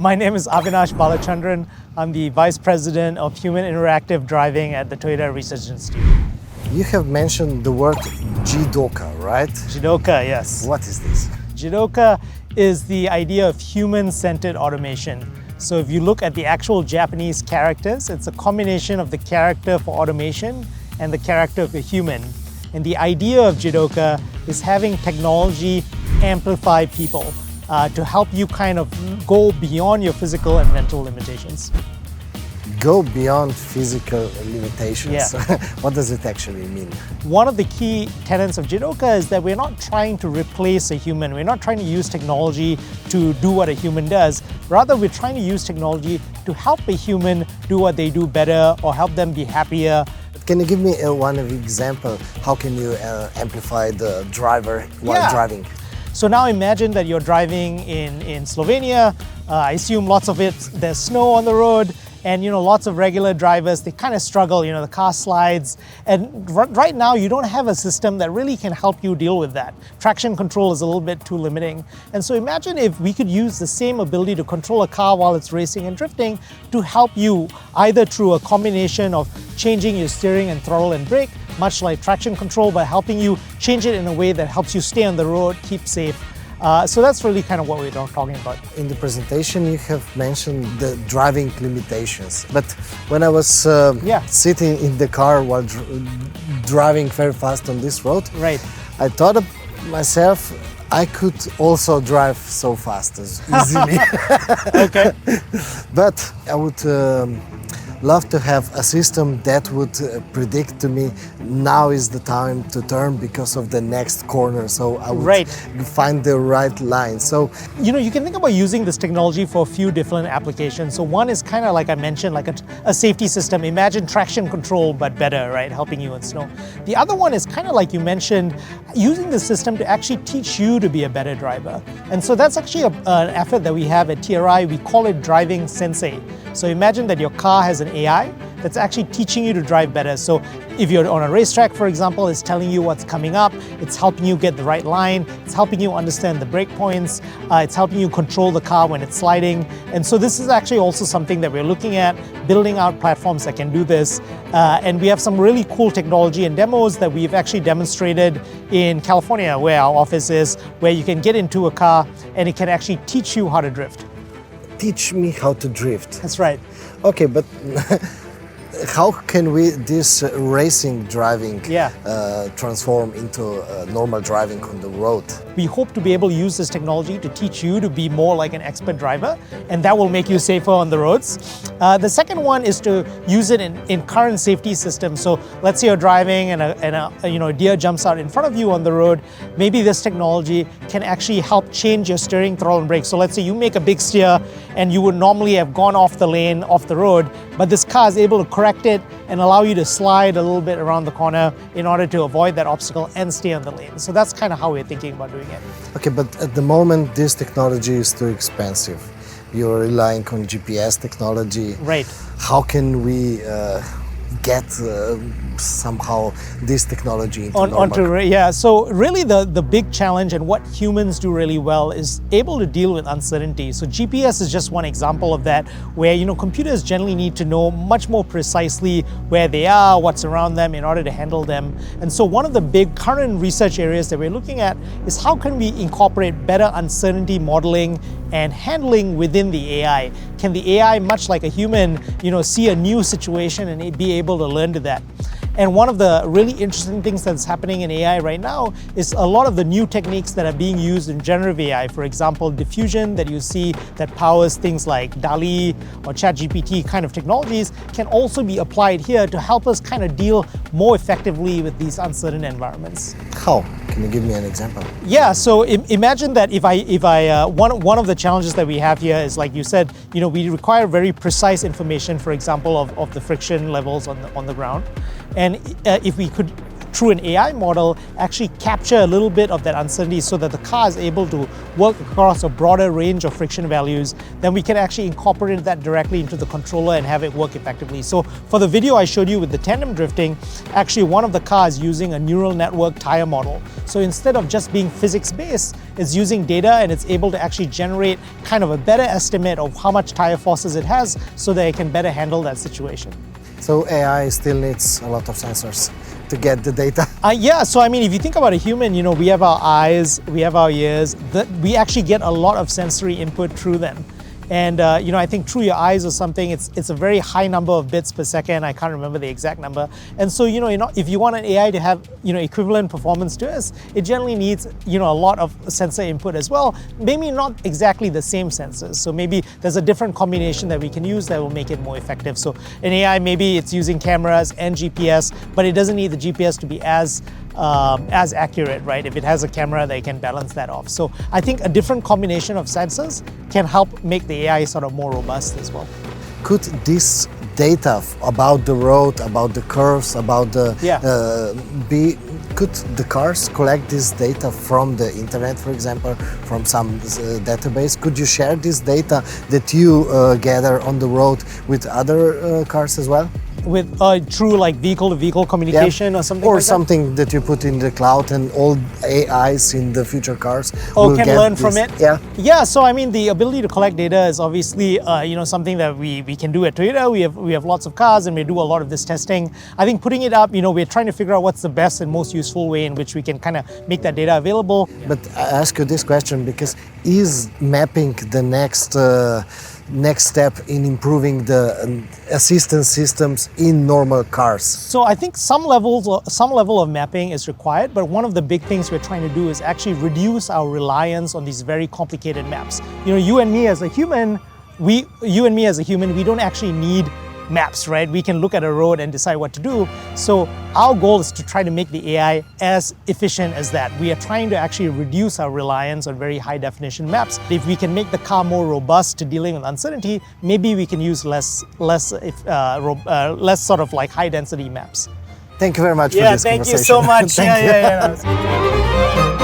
My name is Avinash Balchandran. I'm the Vice President of Human Interactive Driving at the Toyota Research Institute. You have mentioned the word d.o.o, right? d.o.o, yes. What is this? d.o.o is the idea of human-centered automation. So if you look at the actual Japanese characters, it's a combination of the character for automation and the character of a human. And the idea of d.o.o is having technology amplify people to help you kind of go beyond your physical and mental limitations. Go beyond physical limitations. Yeah. What does it actually mean? One of the key tenets of d.o.o is that we're not trying to replace a human. We're not trying to use technology to do what a human does. Rather, we're trying to use technology to help a human do what they do better or help them be happier. Can you give me one example? How can you amplify the driver while driving? So now imagine that you're driving in Slovenia. I assume lots of there's snow on the road. And lots of regular drivers, they kind of struggle, the car slides. And right now, you don't have a system that really can help you deal with that. Traction control is a little bit too limiting. And so imagine if we could use the same ability to control a car while it's racing and drifting to help you either through a combination of changing your steering and throttle and brake, much like traction control, but helping you change it in a way that helps you stay on the road, keep safe. So that's really kind of what we're talking about. In the presentation, you have mentioned the driving limitations. But when I was sitting in the car while driving very fast on this road, I thought of myself, I could also drive so fast as easily. Okay. But I would love to have a system that would predict to me now is the time to turn because of the next corner, so I would find the right line. So you can think about using this technology for a few different applications. So one is kind of like I mentioned, like a safety system. Imagine traction control but better, right, helping you in snow. The other one is kind of like you mentioned, using the system to actually teach you to be a better driver. And so that's actually an effort that we have at TRI. We call it Driving Sensei. So imagine that your car has an AI that's actually teaching you to drive better. So if you're on a racetrack, for example, it's telling you what's coming up, it's helping you get the right line, it's helping you understand the brake points, it's helping you control the car when it's sliding. And so this is actually also something that we're looking at, building out platforms that can do this. And we have some really cool technology and demos that we've actually demonstrated in California, where our office is, where you can get into a car and it can actually teach you how to drift. Teach me how to drift. That's right. Okay, but how can we this racing driving transform into normal driving on the road? We hope to be able to use this technology to teach you to be more like an expert driver, and that will make you safer on the roads. The second one is to use it in current safety systems. So let's say you're driving and a deer jumps out in front of you on the road. Maybe this technology can actually help change your steering, throttle, and brake. So let's say you make a big steer and you would normally have gone off the lane, off the road, but this car is able to correct it and allow you to slide a little bit around the corner in order to avoid that obstacle and stay on the lane. So that's kind of how we're thinking about doing it. Okay, but at the moment, this technology is too expensive. You're relying on GPS technology. Right. How can we get somehow this technology into normal? So really the big challenge and what humans do really well is able to deal with uncertainty. So GPS is just one example of that, where computers generally need to know much more precisely where they are, what's around them in order to handle them. And so one of the big current research areas that we're looking at is how can we incorporate better uncertainty modeling and handling within the AI. Can the AI, much like a human, see a new situation and be able to learn to that? And one of the really interesting things that's happening in AI right now is a lot of the new techniques that are being used in generative AI. For example, diffusion that you see that powers things like DALL-E or ChatGPT kind of technologies can also be applied here to help us kind of deal more effectively with these uncertain environments. How? Can you give me an example? Yeah, so imagine that if I one of the challenges that we have here is, like you said, we require very precise information, for example, of the friction levels on the ground. And if we could through an AI model, actually capture a little bit of that uncertainty so that the car is able to work across a broader range of friction values, then we can actually incorporate that directly into the controller and have it work effectively. So for the video I showed you with the tandem drifting, actually one of the cars using a neural network tire model. So instead of just being physics-based, it's using data and it's able to actually generate kind of a better estimate of how much tire forces it has so that it can better handle that situation. So AI still needs a lot of sensors to get the data? Yeah, so I mean, if you think about a human, you know, we have our eyes, we have our ears, we actually get a lot of sensory input through them. And you know, I think through your eyes or something, it's a very high number of bits per second. I can't remember the exact number. And so, you know, if you want an AI to have, you know, equivalent performance to us, it generally needs, you know, a lot of sensor input as well. Maybe not exactly the same sensors. So maybe there's a different combination that we can use that will make it more effective. So in AI, maybe it's using cameras and GPS, but it doesn't need the GPS to be as accurate, right? If it has a camera, they can balance that off. So I think a different combination of sensors can help make the AI sort of more robust as well. Could this data about the road, about the curves, about the could the cars collect this data from the internet, for example, from some database? Could you share this data that you gather on the road with other cars as well? With true like vehicle-to-vehicle communication or something or like something that you put in the cloud and all AIs in the future cars can learn from it? Yeah. So I mean, the ability to collect data is obviously you know, something that we can do at Toyota. We have lots of cars and we do a lot of this testing. I think putting it up, you know, we're trying to figure out what's the best and most useful way in which we can kind of make that data available. But I ask you this question because is mapping the next step in improving the assistance systems in normal cars? So I think some level of mapping is required, but one of the big things we're trying to do is actually reduce our reliance on these very complicated maps. You know, you and me as a human, we don't actually need maps, right? We can look at a road and decide what to do. So our goal is to try to make the AI as efficient as that. We are trying to actually reduce our reliance on very high definition maps. If we can make the car more robust to dealing with uncertainty, maybe we can use less sort of like high density maps. Thank you very much for this conversation. Yeah, thank you so much. Thank you.